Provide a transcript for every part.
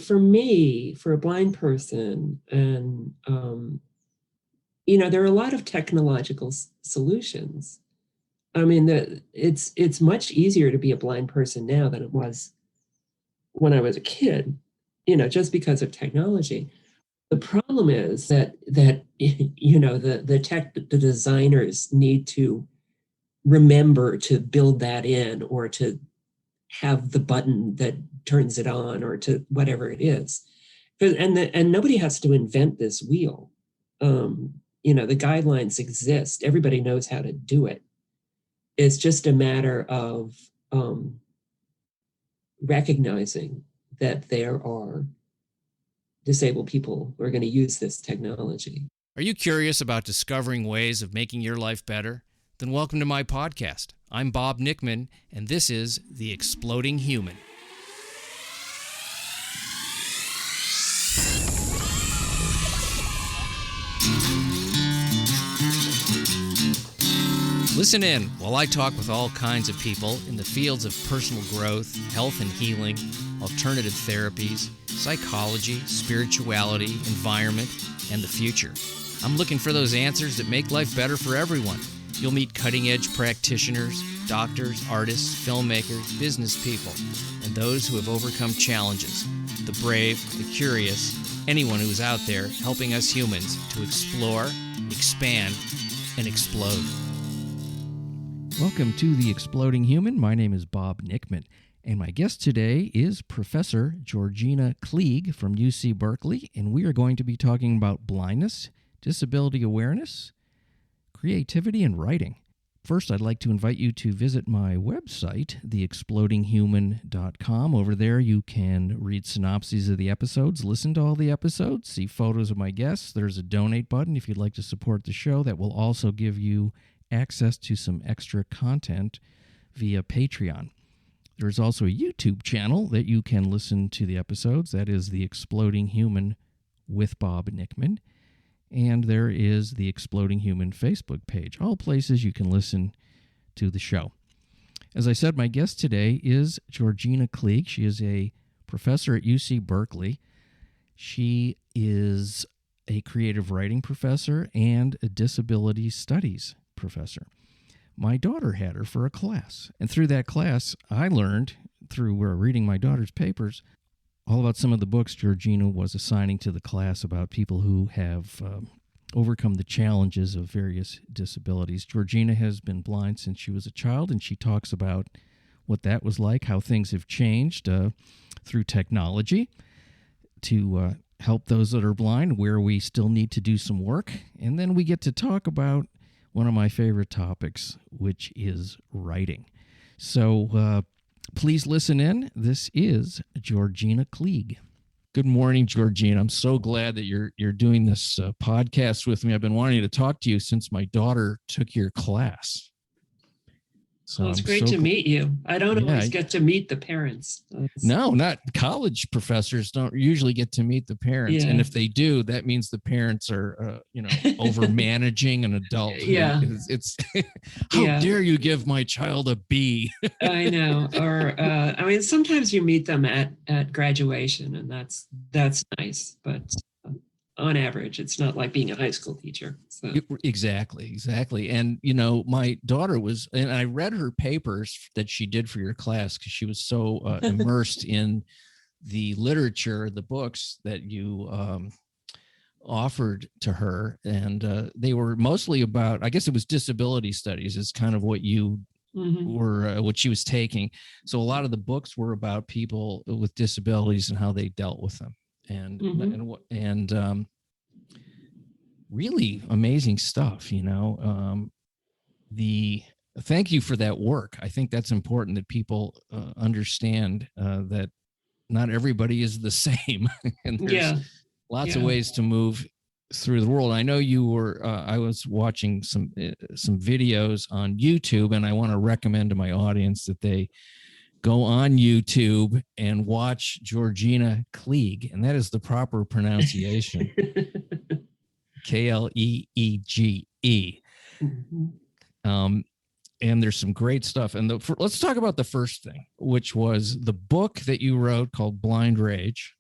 for me, for a blind person, and there are a lot of technological solutions. I mean, it's much easier to be a blind person now than it was when I was a kid, just because of technology. The problem is that the designers need to remember to build that in, or to have the button that turns it on, or to whatever it is. And nobody has to invent this wheel. The guidelines exist. Everybody knows how to do it. It's just a matter of recognizing that there are disabled people who are going to use this technology. Are you curious about discovering ways of making your life better? Then welcome to my podcast. I'm Bob Nickman, and this is The Exploding Human. Listen in while I talk with all kinds of people in the fields of personal growth, health and healing, alternative therapies, psychology, spirituality, environment, and the future. I'm looking for those answers that make life better for everyone. You'll meet cutting-edge practitioners, doctors, artists, filmmakers, business people, and those who have overcome challenges. The brave, the curious, anyone who's out there helping us humans to explore, expand, and explode. Welcome to The Exploding Human. My name is Bob Nickman, and my guest today is Professor GEORGINA Keege from UC Berkeley, and we are going to be talking about blindness, disability awareness, creativity, and writing. First, I'd like to invite you to visit my website, theexplodinghuman.com. Over there, you can read synopses of the episodes, listen to all the episodes, see photos of my guests. There's a donate button if you'd like to support the show. That will also give you access to some extra content via Patreon. There's also a YouTube channel that you can listen to the episodes. That is The Exploding Human with Bob Nickman. And there is the Exploding Human Facebook page. All places you can listen to the show. As I said, my guest today is GEORGINA Keege. She is a professor at UC Berkeley. She is a creative writing professor and a disability studies professor. My daughter had her for a class, and through that class, I learned, through reading my daughter's papers, all about some of the books GEORGINA was assigning to the class about people who have overcome the challenges of various disabilities. GEORGINA has been blind since she was a child, and she talks about what that was like, how things have changed through technology to help those that are blind, where we still need to do some work. And then we get to talk about one of my favorite topics, which is writing. So please listen in. This is GEORGINA Keege. Good morning, GEORGINA. I'm so glad that you're doing this podcast with me. I've been wanting to talk to you since my daughter took your class. So well, it's great to meet you. I don't always get to meet the parents. No, not college professors don't usually get to meet the parents. Yeah. And if they do, that means the parents are, over managing an adult. Yeah. It's how dare you give my child a B? I know. Or, sometimes you meet them at graduation, and that's nice. But on average, it's not like being a high school teacher. So. Exactly. And, my daughter and I read her papers that she did for your class because she was so immersed in the literature, the books that you offered to her. And they were mostly about, I guess it was disability studies is kind of what you were, what she was taking. So a lot of the books were about people with disabilities and how they dealt with them. And really amazing stuff, thank you for that work. I think that's important that people understand that not everybody is the same. And there's lots of ways to move through the world. I know you were, I was watching some videos on YouTube, and I want to recommend to my audience that they go on YouTube and watch GEORGINA Keege, and that is the proper pronunciation. Kleege. And there's some great stuff. And let's talk about the first thing, which was the book that you wrote called Blind Rage.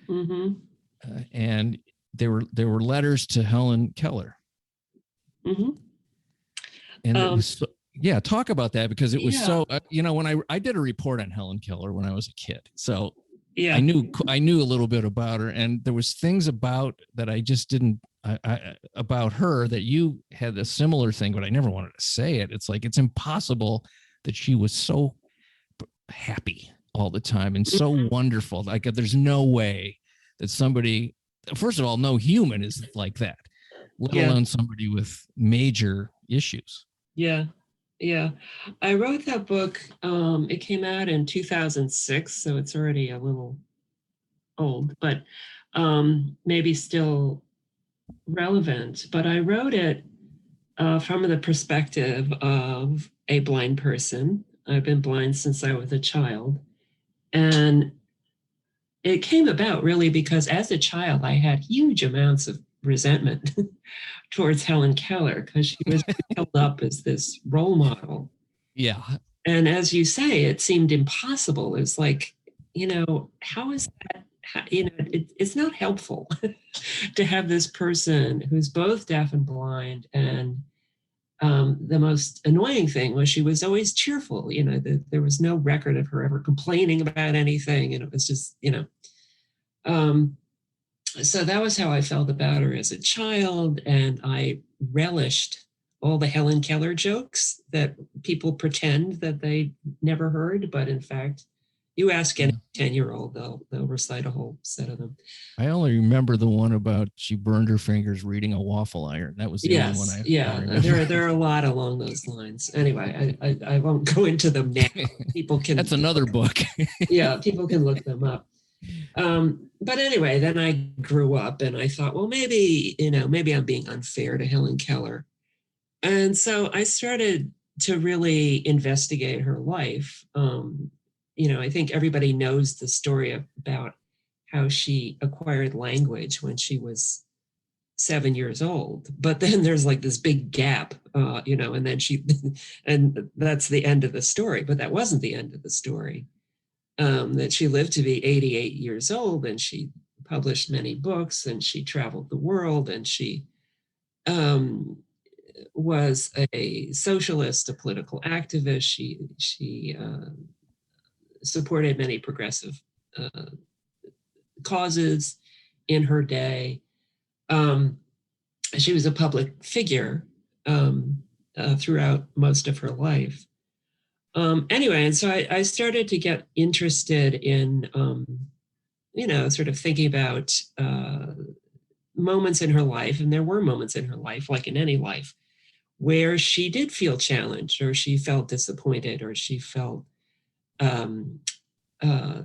Mm-hmm. And there were letters to Helen Keller. Mm-hmm. And it was so, yeah, talk about that, because it was so when I did a report on Helen Keller when I was a kid, so yeah, I knew a little bit about her, and there was things about that I just didn't about her that you had a similar thing, but I never wanted to say it. It's like, it's impossible that she was so happy all the time and so wonderful. Like, there's no way that somebody, first of all, no human is like that, let alone somebody with major issues. Yeah. I wrote that book. It came out in 2006, so it's already a little old, but maybe still relevant. But I wrote it from the perspective of a blind person. I've been blind since I was a child. And it came about really because as a child, I had huge amounts of resentment towards Helen Keller because she was held up as this role model. Yeah. And as you say, it seemed impossible. It's like, how is that? It's not helpful to have this person who's both deaf and blind. And the most annoying thing was she was always cheerful. There was no record of her ever complaining about anything. And it was just, so that was how I felt about her as a child. And I relished all the Helen Keller jokes that people pretend that they never heard, but in fact, you ask any 10-year-old, they'll recite a whole set of them. I only remember the one about she burned her fingers reading a waffle iron. That was the only one I remember. There are a lot along those lines. Anyway, I won't go into them now. People can. That's another book. Yeah, people can look them up. But anyway, then I grew up and I thought, well, maybe I'm being unfair to Helen Keller. And so I started to really investigate her life. I think everybody knows the story about how she acquired language when she was 7 years old. But then there's like this big gap, and then and that's the end of the story. But that wasn't the end of the story. That she lived to be 88 years old, and she published many books, and she traveled the world, and she was a socialist, a political activist. She supported many progressive causes in her day. She was a public figure throughout most of her life. Anyway, and so I started to get interested in, sort of thinking about moments in her life. And there were moments in her life, like in any life, where she did feel challenged, or she felt disappointed, or she felt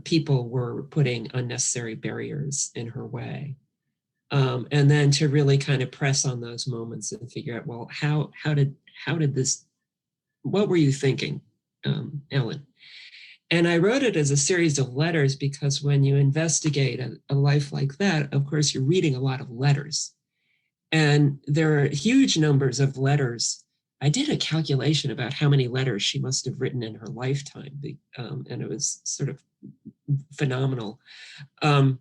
people were putting unnecessary barriers in her way. And then to really kind of press on those moments and figure out, well, how did this, what were you thinking, Ellen? And I wrote it as a series of letters because when you investigate a life like that, of course, you're reading a lot of letters. And there are huge numbers of letters. I did a calculation about how many letters she must have written in her lifetime, and it was sort of phenomenal. But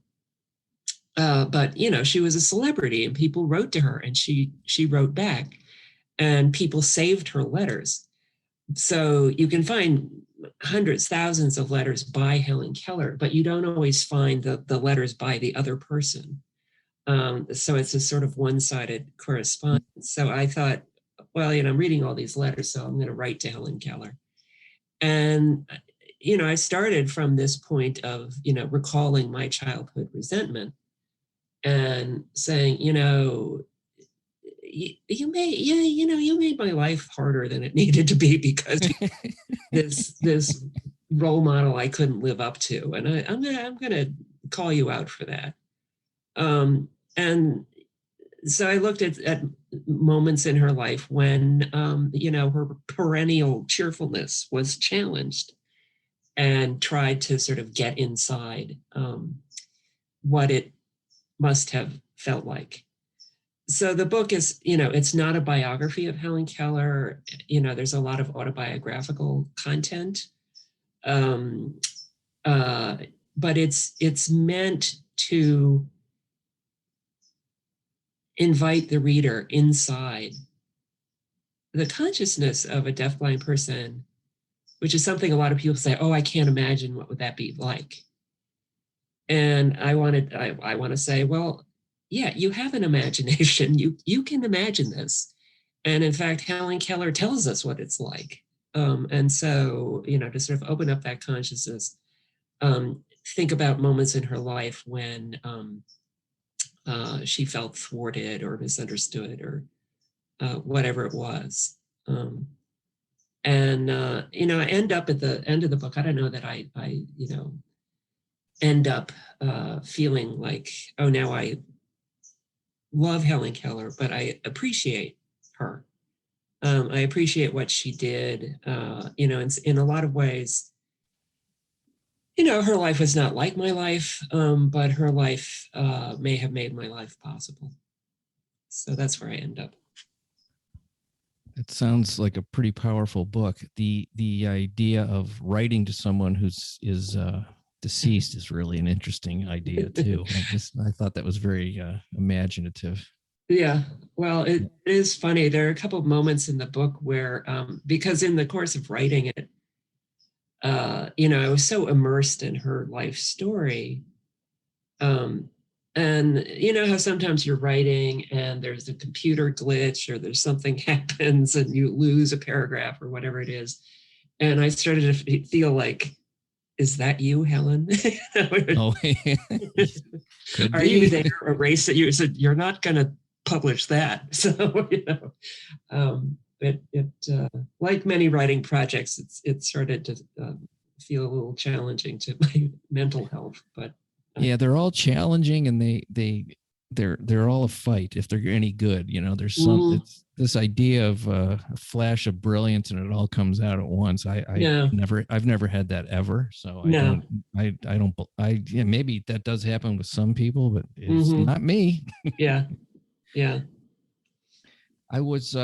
she was a celebrity, and people wrote to her, and she wrote back, and people saved her letters. So you can find hundreds, thousands of letters by Helen Keller, but you don't always find the letters by the other person. So it's a sort of one-sided correspondence. So I thought, well, I'm reading all these letters, so I'm going to write to Helen Keller. And, I started from this point of, recalling my childhood resentment and saying, you made my life harder than it needed to be because this role model I couldn't live up to. And I'm gonna call you out for that. And so I looked at moments in her life when, her perennial cheerfulness was challenged, and tried to sort of get inside what it must have felt like. So the book is, it's not a biography of Helen Keller. There's a lot of autobiographical content. But it's meant to invite the reader inside the consciousness of a deafblind person, which is something a lot of people say, oh, I can't imagine what would that be like. And I want to say, well, yeah, you have an imagination. You can imagine this. And in fact, Helen Keller tells us what it's like. And so, to sort of open up that consciousness, think about moments in her life when she felt thwarted or misunderstood or whatever it was. And I end up at the end of the book. I don't know that I end up feeling like, oh, now I love Helen Keller, but I appreciate her. I appreciate what she did. In a lot of ways, her life was not like my life, but her life may have made my life possible. So that's where I end up. It sounds like a pretty powerful book. The idea of writing to someone is deceased is really an interesting idea too. I thought that was very imaginative. Yeah. Well, it is funny. There are a couple of moments in the book where, because in the course of writing it, I was so immersed in her life story. And how sometimes you're writing and there's a computer glitch or there's something happens and you lose a paragraph or whatever it is. And I started to feel like, is that you, Helen? Oh, are you there? Erase it. You said you're not going to publish that. So, it like many writing projects, it started to feel a little challenging to my mental health, but yeah, they're all challenging and they're all a fight if they're any good. There's it's this idea of a flash of brilliance and it all comes out at once. I've never had that ever. So maybe that does happen with some people, but it's not me. Yeah. I was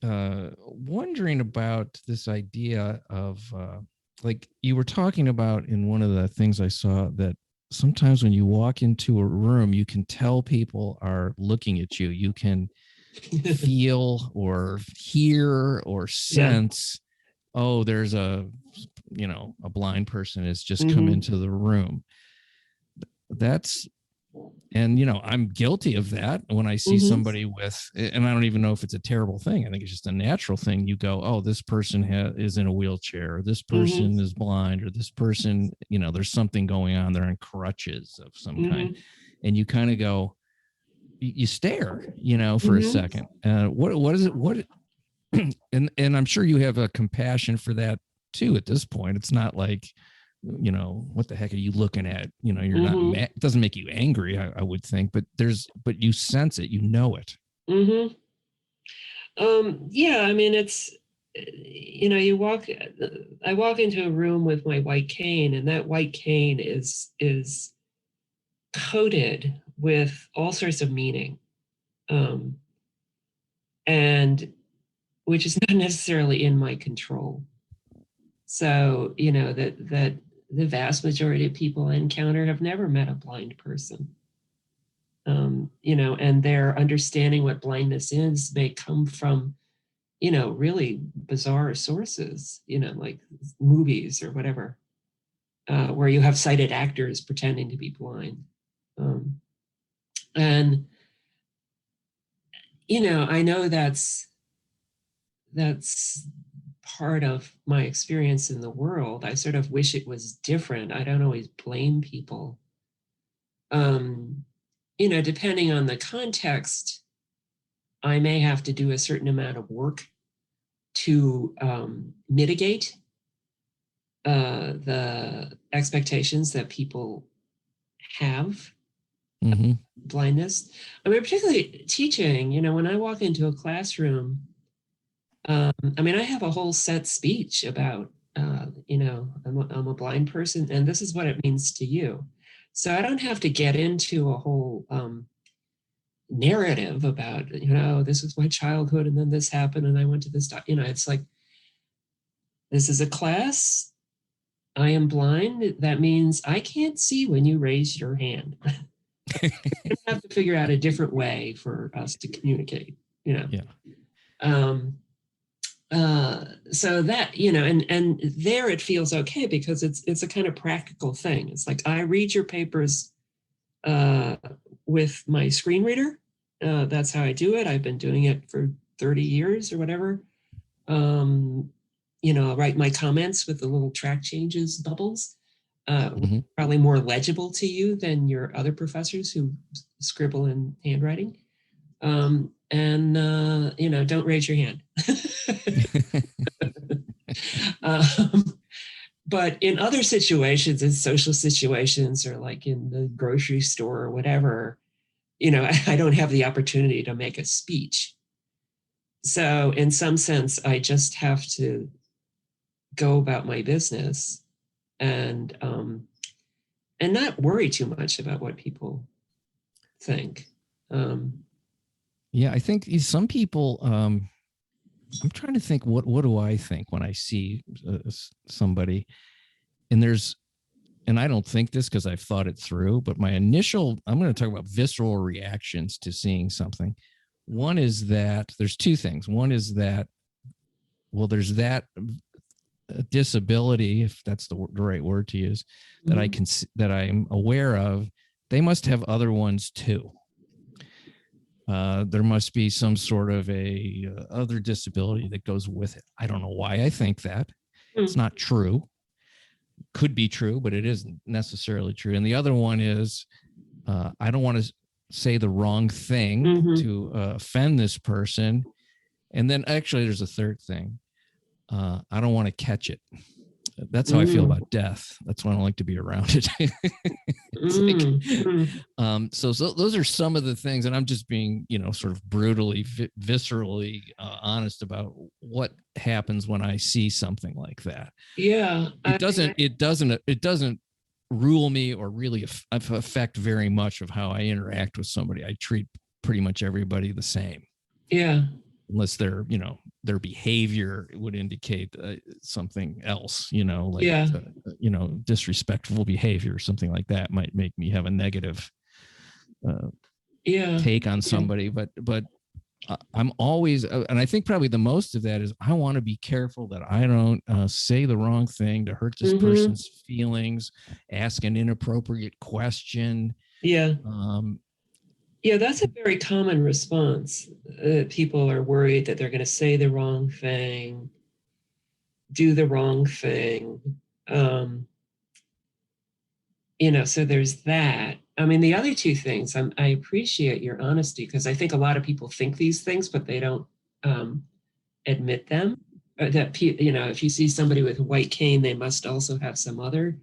wondering about this idea of like you were talking about in one of the things I saw, that sometimes when you walk into a room, you can tell people are looking at you. You can feel or hear or sense, oh, there's a blind person has just come into the room. And I'm guilty of that when I see somebody with, and I don't even know if it's a terrible thing. I think it's just a natural thing. You go, oh, this person is in a wheelchair, or this person is blind, or this person, there's something going on. They're on crutches of some kind. And you kind of go, you stare, for a second. What is it? And I'm sure you have a compassion for that too at this point. It's not like, what the heck are you looking at? You're not mad. It doesn't make you angry, I would think, but you sense it, it. Yeah, I mean, it's, I walk into a room with my white cane, and that white cane is coated with all sorts of meaning, and which is not necessarily in my control. So, that the vast majority of people I encounter have never met a blind person. And their understanding what blindness is may come from, really bizarre sources, like movies or whatever, where you have sighted actors pretending to be blind. And, I know that's part of my experience in the world. I sort of wish it was different. I don't always blame people. Depending on the context, I may have to do a certain amount of work to mitigate the expectations that people have of blindness. I mean, particularly teaching, when I walk into a classroom, I have a whole set speech about, I'm a blind person and this is what it means to you. So I don't have to get into a whole narrative about, this was my childhood and then this happened and I went to this, it's like, this is a class. I am blind, that means I can't see when you raise your hand. We have to figure out a different way for us to communicate, you know. Yeah. So that, you know, and there it feels okay because it's a kind of practical thing. It's like I read your papers with my screen reader. That's how I do it. I've been doing it for 30 years or whatever. You know, I'll write my comments with the little track changes bubbles. Probably more legible to you than your other professors who scribble in handwriting. You know, don't raise your hand. But in other situations, in social situations, or like in the grocery store or whatever, you know, I don't have the opportunity to make a speech. So in some sense, I just have to go about my business and not worry too much about what people think. Yeah, I think some people. I'm trying to think. What do I think when I see somebody? And I don't think this because I've thought it through. But my initial, I'm going to talk about visceral reactions to seeing something. One is that there's two things. One is that, well, there's that disability, if that's the right word to use, that I can, that I'm aware of. They must have other ones too. There must be some sort of a other disability that goes with it. I don't know why I think that. It's not true. Could be true, but it isn't necessarily true. And the other one is, I don't want to say the wrong thing to offend this person. And then actually there's a third thing. I don't want to catch it. That's how I feel about death. That's why I don't like to be around it. So those are some of the things, and I'm just being, you know, sort of brutally, viscerally honest about what happens when I see something like that. Yeah, it doesn't rule me or really affect very much of how I interact with somebody. I treat pretty much everybody the same. Yeah. Unless their, you know, their behavior would indicate something else, you know, like, you know, disrespectful behavior or something like that might make me have a negative take on somebody. But I'm always, and I think probably the most of that is I want to be careful that I don't say the wrong thing to hurt this person's feelings, ask an inappropriate question. Yeah. Yeah, that's a very common response. People are worried that they're going to say the wrong thing, do the wrong thing. You know, so there's that. I mean, the other two things, I appreciate your honesty because I think a lot of people think these things, but they don't admit them. That, you know, if you see somebody with a white cane, they must also have some other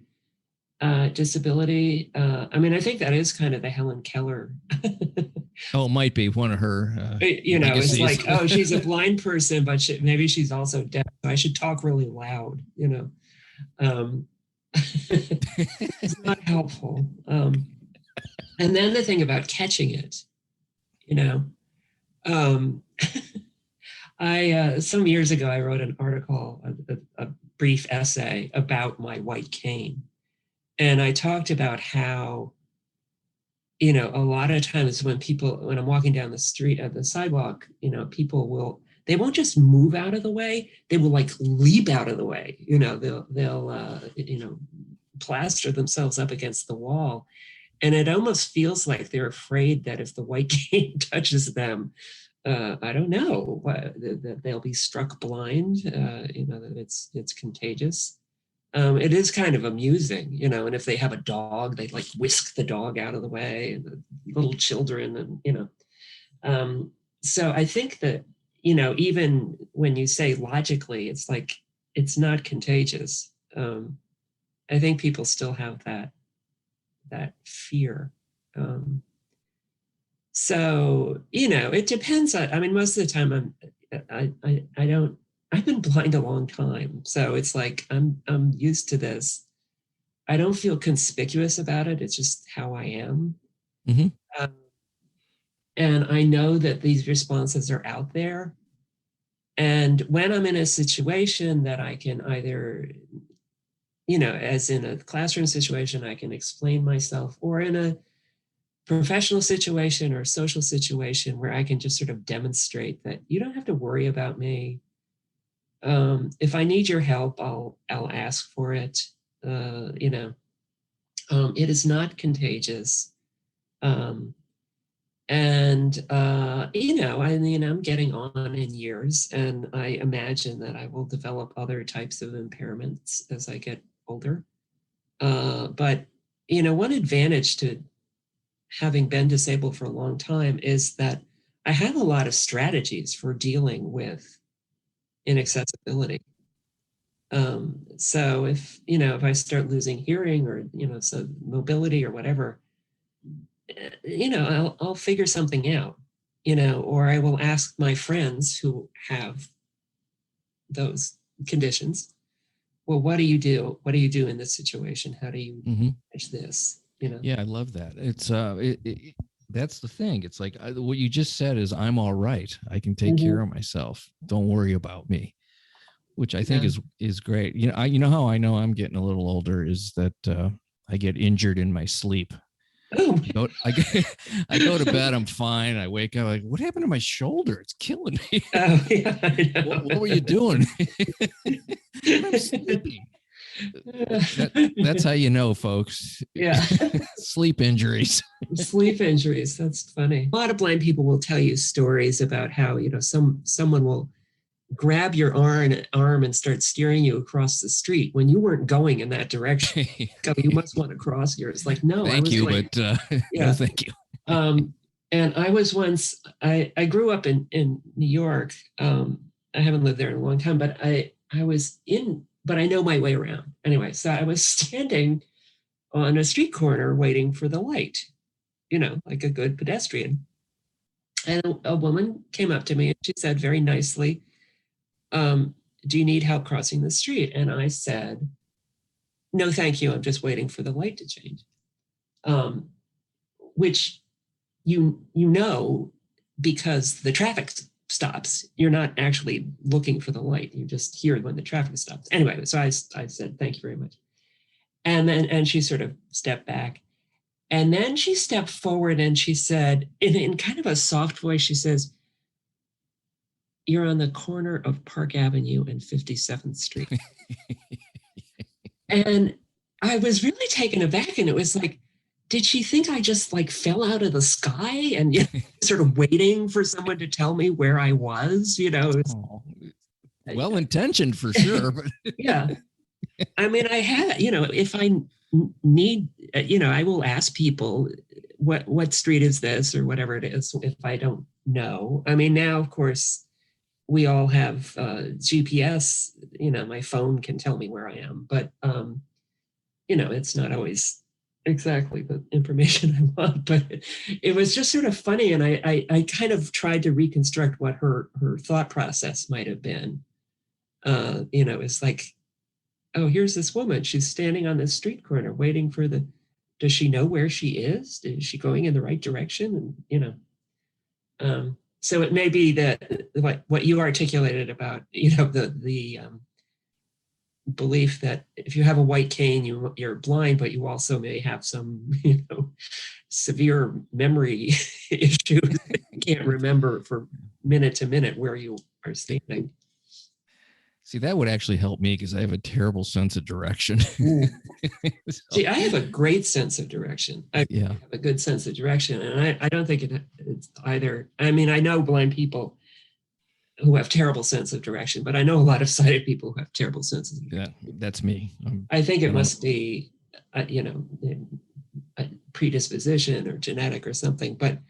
disability. I mean, I think that is kind of the Helen Keller. Oh, it might be one of her. You know, legacies. It's like, oh, she's a blind person, but maybe she's also deaf. I should talk really loud, you know. It's not helpful. And then the thing about catching it, you know, some years ago, I wrote an article, a brief essay about my white cane. And I talked about how, you know, a lot of times when I'm walking down the street at the sidewalk, you know, they won't just move out of the way. They will like leap out of the way. You know, they'll you know, plaster themselves up against the wall. And it almost feels like they're afraid that if the white cane touches them, I don't know, that they'll be struck blind, you know, that it's contagious. It is kind of amusing, you know, and if they have a dog, they like whisk the dog out of the way, and the little children, and, you know. So I think that, you know, even when you say logically, it's like, it's not contagious. I think people still have that fear. So, you know, it depends on, I mean, most of the time I don't, I've been blind a long time. So it's like, I'm used to this. I don't feel conspicuous about it. It's just how I am. And I know that these responses are out there. And when I'm in a situation that I can either as in a classroom situation, I can explain myself, or in a professional situation or social situation where I can just sort of demonstrate that you don't have to worry about me. If I need your help, I'll ask for it. It is not contagious. I'm getting on in years, and I imagine that I will develop other types of impairments as I get older. But one advantage to having been disabled for a long time is that I have a lot of strategies for dealing with inaccessibility. So if I start losing hearing, or so mobility or whatever, I'll figure something out, or I will ask my friends who have those conditions, well, what do you do? What do you do in this situation? How do you manage this? Yeah, I love that. It's that's the thing. It's like what you just said is, I'm all right. I can take care of myself. Don't worry about me, which I think is great. You know how I know I'm getting a little older is that I get injured in my sleep. Oh. I go to bed, I'm fine. I wake up like, what happened to my shoulder? It's killing me. Oh, yeah, I know. What were you doing? I'm sleeping. That's how you know, folks. Yeah. Sleep injuries. Sleep injuries. That's funny. A lot of blind people will tell you stories about how, someone will grab your arm and start steering you across the street when you weren't going in that direction. So you must want to cross here. It's like, no, thank you, but no, thank you. And I was once, I grew up in New York. I haven't lived there in a long time, but but I know my way around. Anyway, so I was standing on a street corner waiting for the light, like a good pedestrian. And a woman came up to me and she said very nicely, do you need help crossing the street? And I said, no, thank you. I'm just waiting for the light to change. Which because the traffic stops. You're not actually looking for the light. You just hear when the traffic stops. Anyway, so I said, thank you very much. And she sort of stepped back. And then she stepped forward and she said, in kind of a soft voice, she says, you're on the corner of Park Avenue and 57th Street. And I was really taken aback. And it was like, did she think I just fell out of the sky and sort of waiting for someone to tell me where I was? Well-intentioned for sure. But yeah. I mean, I had, if I need, I will ask people what street is this or whatever it is if I don't know. I mean, now, of course, we all have GPS, my phone can tell me where I am, but, it's not always exactly the information I want, but it was just sort of funny. And I kind of tried to reconstruct what her thought process might have been. It's like, oh, here's this woman. She's standing on this street corner waiting for does she know where she is? Is she going in the right direction? And, so it may be that what you articulated about, the belief that if you have a white cane, you're blind, but you also may have some, severe memory issues. You can't remember for minute to minute where you are standing. See, that would actually help me because I have a terrible sense of direction. See, I have a great sense of direction. I have a good sense of direction. And I don't think it's either. I mean, I know blind people who have terrible sense of direction, but I know a lot of sighted people who have terrible senses of direction. Yeah, that's me. I think it must be, a predisposition or genetic or something. But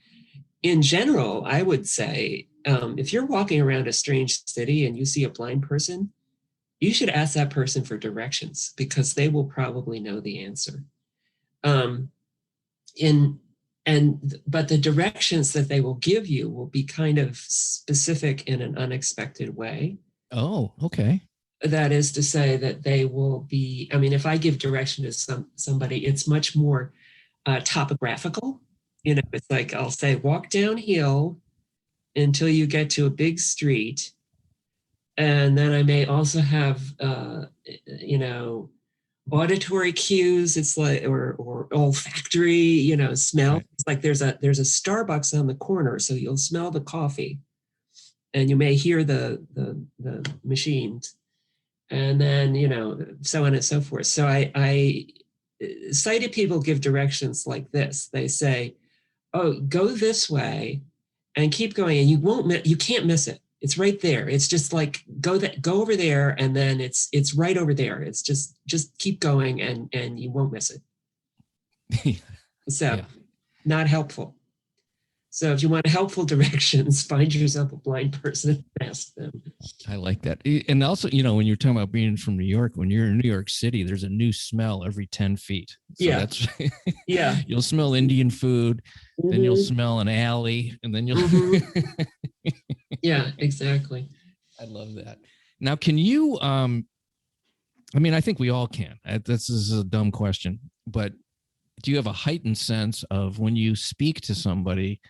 in general, I would say, if you're walking around a strange city and you see a blind person, you should ask that person for directions because they will probably know the answer. But the directions that they will give you will be kind of specific in an unexpected way. Oh, okay. That is to say that they will be, if I give direction to somebody, it's much more topographical. It's like I'll say, walk downhill until you get to a big street. And then I may also have, auditory cues. It's like, or olfactory, you know, smell. Right. It's like there's a Starbucks on the corner, so you'll smell the coffee, and you may hear the machines, and then, you know, so on and so forth. So I sighted people give directions like this. They say, "Oh, go this way, and keep going, and you can't miss it. It's right there. It's just like go over there, and then it's right over there. It's just keep going, and you won't miss it." So, Yeah. not helpful. So if you want helpful directions, find yourself a blind person and ask them. I like that. And also, you know, when you're talking about being from New York, when you're in New York City, there's a new smell every 10 feet. So Yeah. that's, Yeah. you'll smell Indian food, then you'll Mhm. smell an alley, and then you'll. Mhm. Yeah, exactly. I love that. Now, can you, I mean, I think we all can. This is a dumb question, but do you have a heightened sense of when you speak to somebody,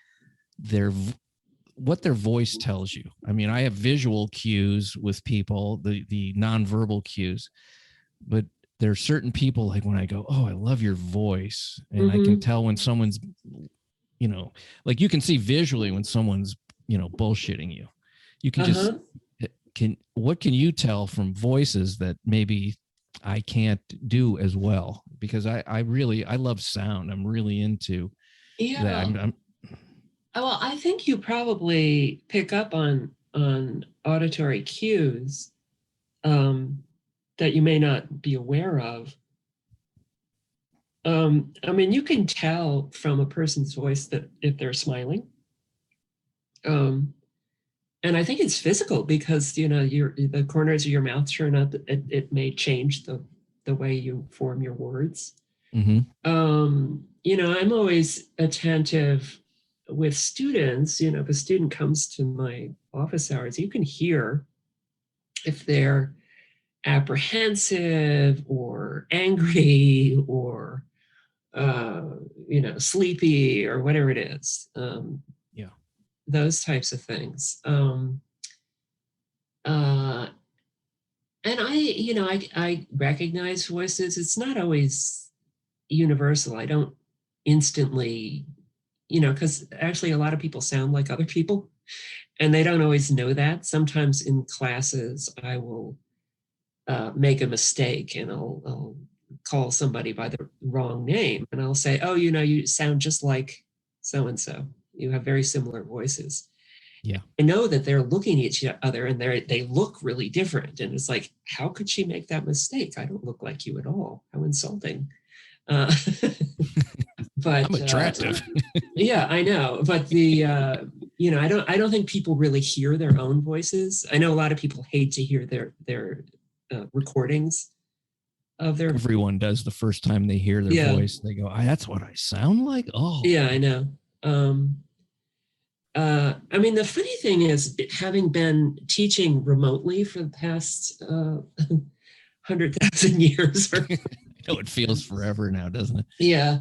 what their voice tells you? I mean, I have visual cues with people, the nonverbal cues, but there are certain people, like when I go, "Oh, I love your voice," and I can Mhm. tell when someone's, you know, like you can see visually when someone's, you know, bullshitting you. You can just Uh-huh. what can you tell from voices that maybe I can't do as well? Because I really I love sound. I'm really into that. Yeah. I'm Well, I think you probably pick up on auditory cues um, that you may not be aware of. I mean, you can tell from a person's voice that if they're smiling. Um, and I think it's physical because, you know, the corners of your mouth turn up. It may change the way you form your words. mm-hmm. You know, I'm always attentive with students. You know, if a student comes to my office hours, you can hear if they're apprehensive or angry or uh, you know, sleepy or whatever it is. Yeah. Those types of things. Uh, and you know, I recognize voices. It's not always universal. I don't instantly, you know, because actually a lot of people sound like other people, and they don't always know that. Sometimes in classes, I will make a mistake, and I'll call somebody by the wrong name, and I'll say, "Oh, you know, you sound just like so and so. You have very similar voices." Yeah. I know that they're looking at each other and they look really different, and it's like, how could she make that mistake? I don't look like you at all. How insulting! Uh, I'm but attractive. yeah, I know. But you know, I don't think people really hear their own voices. I know a lot of people hate to hear their recordings of their. Everyone does the first time they hear their Yeah, voice. They go, "That's what I sound like." Oh, yeah, I know. I mean, the funny thing is, having been teaching remotely for the past 100,000 years, or, I know it feels forever now, doesn't it? yeah.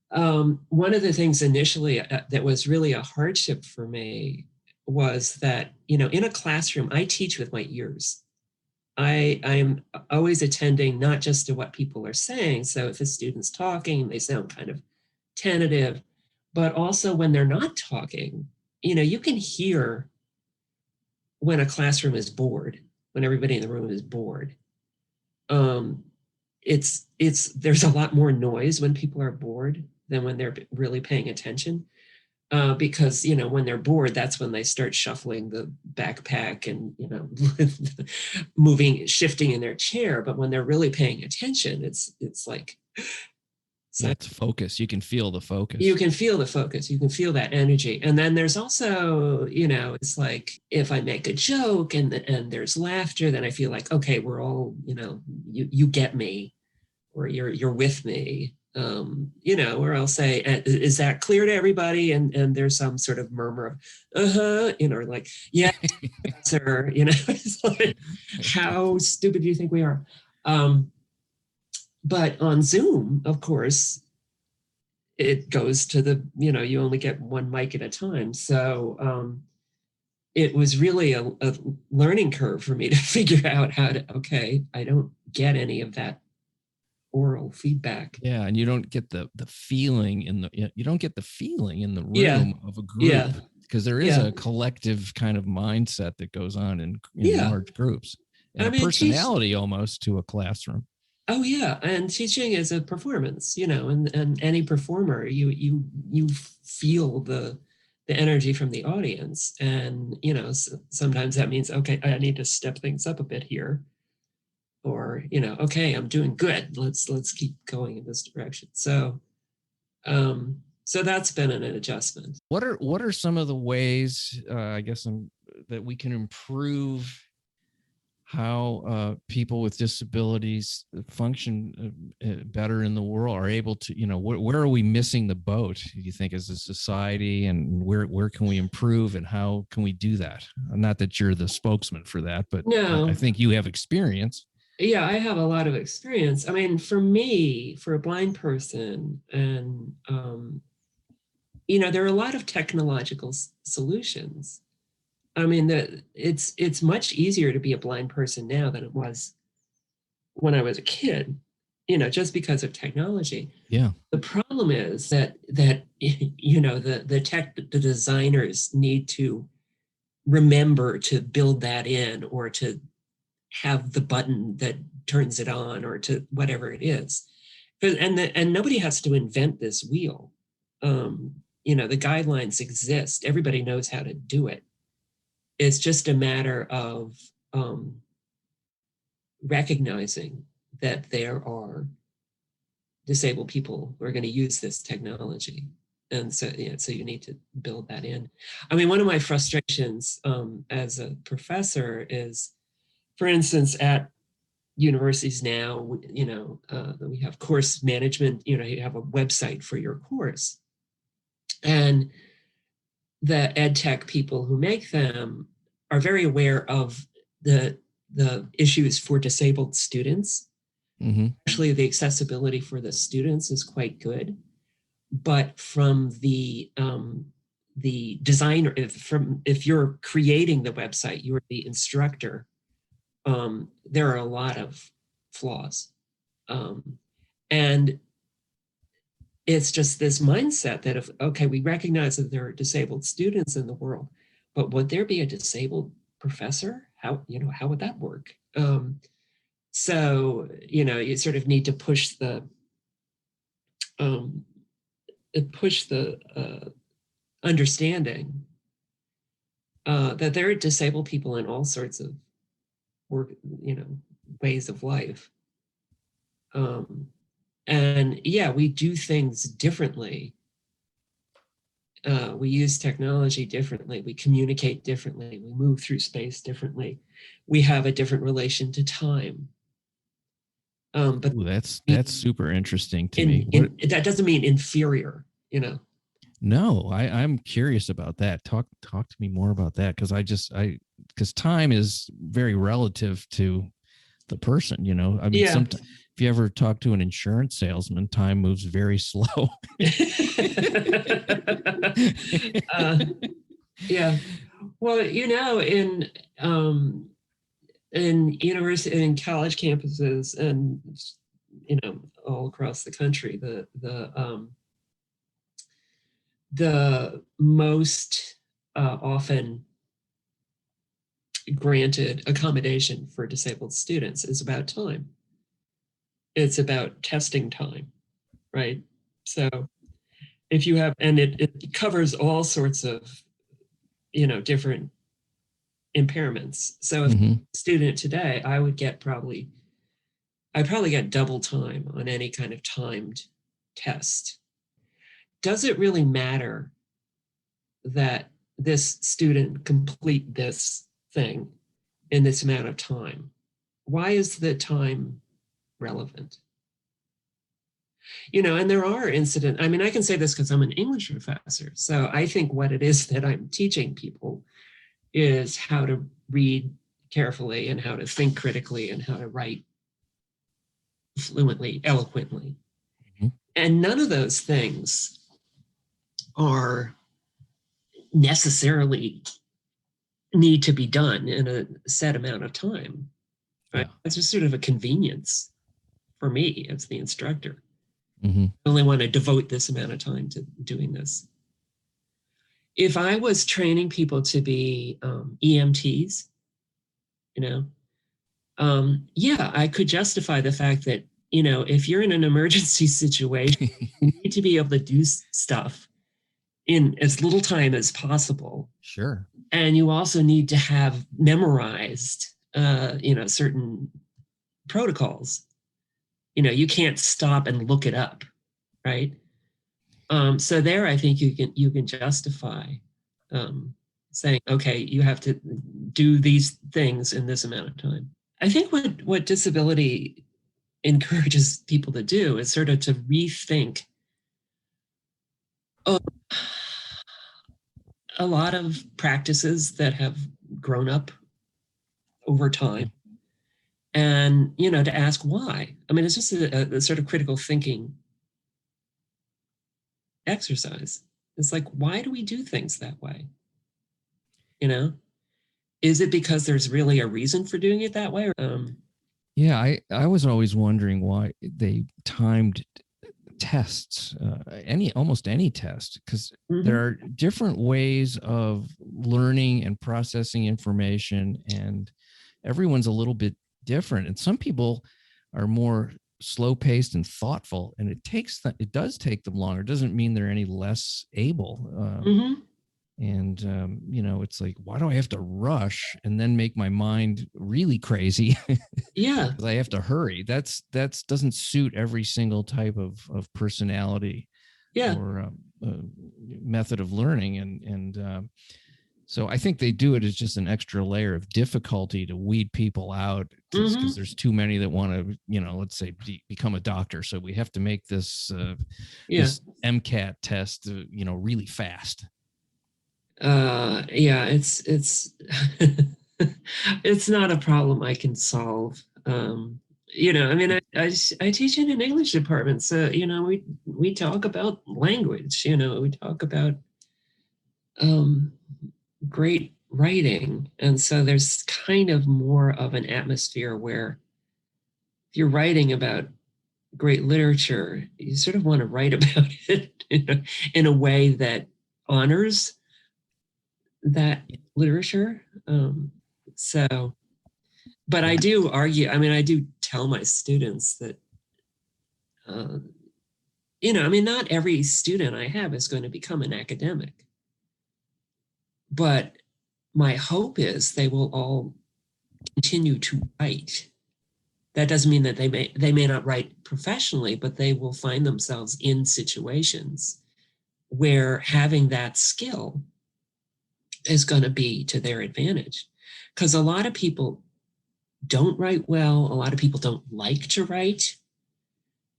One of the things initially that was really a hardship for me was that, you know, in a classroom, I teach with my ears. I'm always attending not just to what people are saying. So if a student's talking, they sound kind of tentative, but also when they're not talking, you know, you can hear when a classroom is bored, when everybody in the room is bored. Um, it's there's a lot more noise when people are bored than when they're really paying attention. Because, you know, when they're bored, that's when they start shuffling the backpack and, you know, shifting in their chair. But when they're really paying attention, it's like, so That's focus. You can feel the focus. you can feel the focus, you can feel that energy. And then there's also, you know, it's like if I make a joke and there's laughter, then I feel like, okay, we're all, you know, you get me, or you're with me. You know, or I'll say, is that clear to everybody? And there's some sort of murmur of, you know, like, yeah, sir, you know, it's like, how stupid do you think we are? But on Zoom, of course, it goes to the, you know, you only get one mic at a time. So it was really a learning curve for me to figure out how to, okay, I don't get any of that oral feedback. Yeah, and you don't get the feeling in the room Yeah, of a group, yeah, because there is yeah, a collective kind of mindset that goes on in yeah. large groups, and I a mean, personality almost to a classroom. oh yeah, and teaching is a performance, and any performer, you feel the energy from the audience, and sometimes that means, okay, I need to step things up a bit here, or okay, I'm doing good. Let's keep going in this direction. So that's been an adjustment. What are some of the ways, I guess, that we can improve how people with disabilities function better in the world, are able to, where are we missing the boat, do you think, as a society, and where can we improve, and how can we do that? Not that you're the spokesman for that, but I No, think you have experience. yeah, I have a lot of experience. I mean, for me, for a blind person, and there are a lot of technological solutions. I mean, it's much easier to be a blind person now than it was when I was a kid, just because of technology. Yeah. The problem is that the designers need to remember to build that in, or to have the button that turns it on, or to whatever it is. And nobody has to invent this wheel. The guidelines exist. Everybody knows how to do it. It's just a matter of recognizing that there are disabled people who are going to use this technology. And so, so you need to build that in. I mean, one of my frustrations as a professor is, for instance, at universities now, we have course management, you have a website for your course. And the ed tech people who make them are very aware of the issues for disabled students. Mm-hmm. Actually, the accessibility for the students is quite good, but from the designer, if you're creating the website, you're the instructor, there are a lot of flaws, and it's just this mindset that, if okay, we recognize that there are disabled students in the world, but would there be a disabled professor? How would that work? So you sort of need to push the understanding that there are disabled people in all sorts of work, ways of life. And yeah, we do things differently. We use technology differently. We communicate differently. We move through space differently. We have a different relation to time. But Ooh, that's super interesting to me. That doesn't mean inferior, No, I'm curious about that. Talk to me more about that, because because time is very relative to the person. I mean, Yeah. sometimes if you ever talk to an insurance salesman, time moves very slow. Yeah. Well, in university and college campuses, and all across the country, the most often granted accommodation for disabled students is about time. It's about testing time, right? So if you have, and it covers all sorts of different impairments. So if Mm-hmm. a student today, I'd probably get double time on any kind of timed test. Does it really matter that this student complete this thing in this amount of time? Why is the time relevant? And there are incidents. I mean, I can say this because I'm an English professor. So I think what it is that I'm teaching people is how to read carefully, and how to think critically, and how to write fluently, eloquently. Mm-hmm. And none of those things are necessarily need to be done in a set amount of time. Right? Yeah. It's just sort of a convenience for me as the instructor. Mm-hmm. I only want to devote this amount of time to doing this. If I was training people to be EMTs, yeah, I could justify the fact that, if you're in an emergency situation, you need to be able to do stuff in as little time as possible. Sure. And you also need to have memorized, certain protocols. You can't stop and look it up, right? So there, I think you can justify saying, okay, you have to do these things in this amount of time. I think what disability encourages people to do is sort of to rethink a lot of practices that have grown up over time, and to ask why. I mean, it's just a sort of critical thinking exercise. It's like, why do we do things that way? Is it because there's really a reason for doing it that way? Yeah, I was always wondering why they timed tests, almost any test, because there are different ways of learning and processing information, and everyone's a little bit different. And some people are more slow paced and thoughtful, and it does take them longer. It doesn't mean they're any less able. And, it's like, why do I have to rush and then make my mind really crazy? Yeah. Because I have to hurry. That's doesn't suit every single type of personality or method of learning. And so I think they do it as just an extra layer of difficulty to weed people out, because there's too many that want to, let's say, become a doctor. So we have to make this this MCAT test, really fast. It's it's not a problem I can solve. I mean, I teach in an English department, so we talk about language. We talk about great writing, and so there's kind of more of an atmosphere where if you're writing about great literature, you sort of want to write about it in a way that honors that literature. But I do argue, I do tell my students that, not every student I have is going to become an academic. But my hope is they will all continue to write. That doesn't mean that they may not write professionally, but they will find themselves in situations where having that skill is going to be to their advantage. Because a lot of people don't write well. A lot of people don't like to write.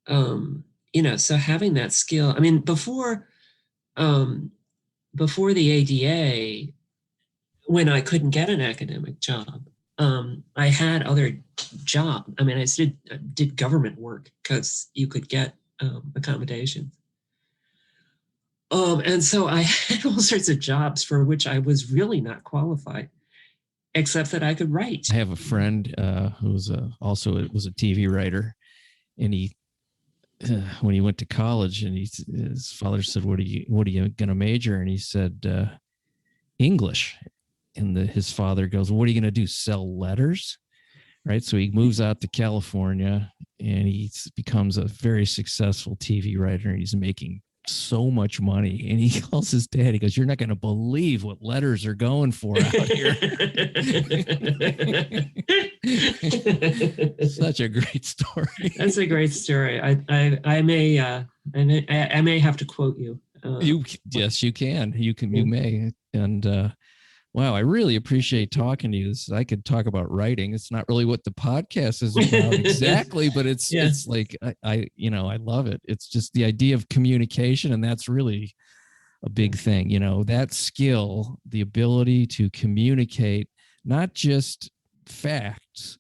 So having that skill, before the ADA, when I couldn't get an academic job, I had other jobs. I did government work because you could get accommodations. And so I had all sorts of jobs for which I was really not qualified, except that I could write. I have a friend who was also was a TV writer, and he when he went to college, and his father said, "What are you going to major?" And he said, "English." And his father goes, "What are you going to do? Sell letters?" Right. So he moves out to California, and he becomes a very successful TV writer, and he's making so much money. And he calls his dad. He goes, "You're not going to believe what letters are going for out here." Such a great story. That's a great story. I may have to quote you. Yes, you can. You may. And wow, I really appreciate talking to you. I could talk about writing. It's not really what the podcast is about exactly, but it's like I love it. It's just the idea of communication, and that's really a big thing. That skill, the ability to communicate not just facts,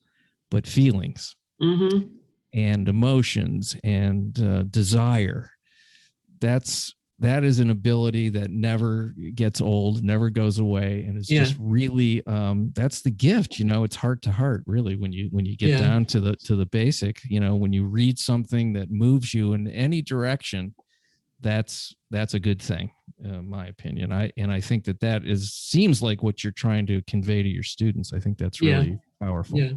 but feelings and emotions and desire. That's that is an ability that never gets old, never goes away, and it's Yeah. just really that's the gift. It's heart to heart, really, when you get Yeah. down to the basic. When you read something that moves you in any direction, that's a good thing, in my opinion. I think that seems like what you're trying to convey to your students. I think that's really powerful. Yeah.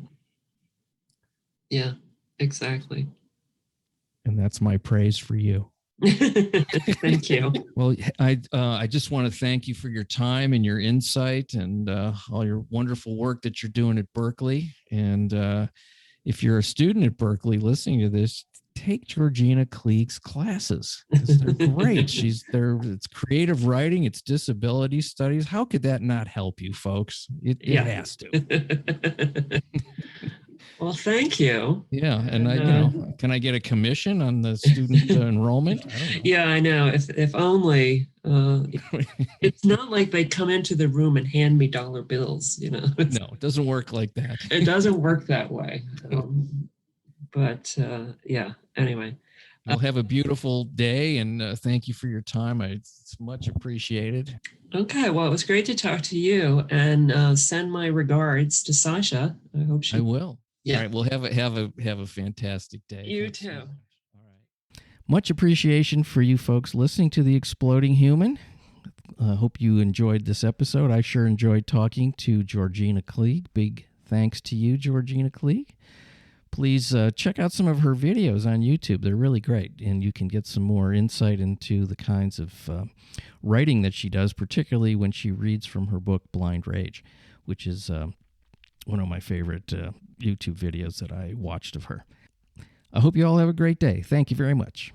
Yeah, exactly. And that's my praise for you. Thank you. Well, I just want to thank you for your time and your insight and all your wonderful work that you're doing at Berkeley. And if you're a student at Berkeley listening to this, take Georgina Keege's classes, because they're great. It's creative writing, it's disability studies. How could that not help you, folks? It has to. Well, thank you. Yeah, and can I get a commission on the student enrollment? I don't know. Yeah, I know. If only. It's not like they come into the room and hand me dollar bills. No, it doesn't work like that. It doesn't work that way. But yeah. Anyway. Well, have a beautiful day, and thank you for your time. It's much appreciated. Okay, well, it was great to talk to you, and send my regards to Sasha. I hope she. I will. Yeah. All right. Well, have a fantastic day. You Thanks too. so much. All right. Much appreciation for you folks listening to The Exploding Human. I hope you enjoyed this episode. I sure enjoyed talking to Georgina Keege. Big thanks to you, Georgina Keege. Please check out some of her videos on YouTube. They're really great, and you can get some more insight into the kinds of writing that she does, particularly when she reads from her book, Blind Rage, which is one of my favorite YouTube videos that I watched of her. I hope you all have a great day. Thank you very much.